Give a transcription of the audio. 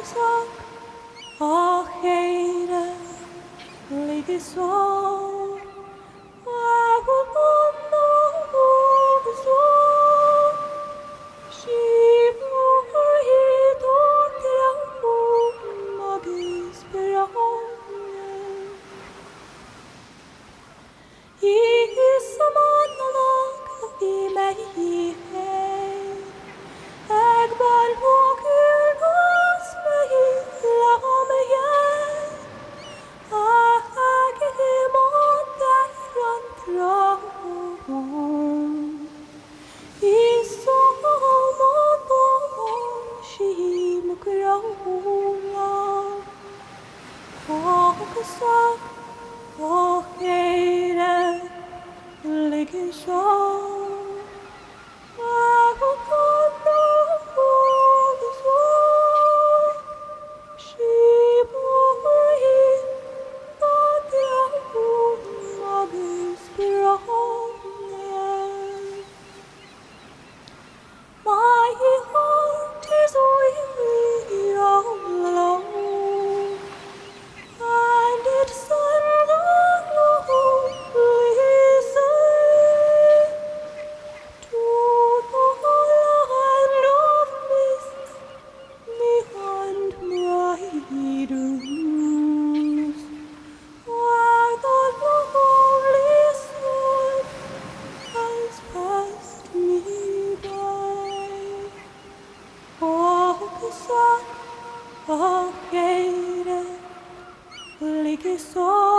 uzak, ahire ligger så. Jag vill banda huvudsak, skivor hit och till magis beranger. I sammanhang i mig hej, jag bär vågornas mig la mig igen. Jag är måndagen trång, i sommar på skimgråa. Och så och är ligger så. My heart is weary all alone, and it's lonely sight to the land of mists behind my dunes, where the lonely sun has passed me by. Och så, och är det ligger så.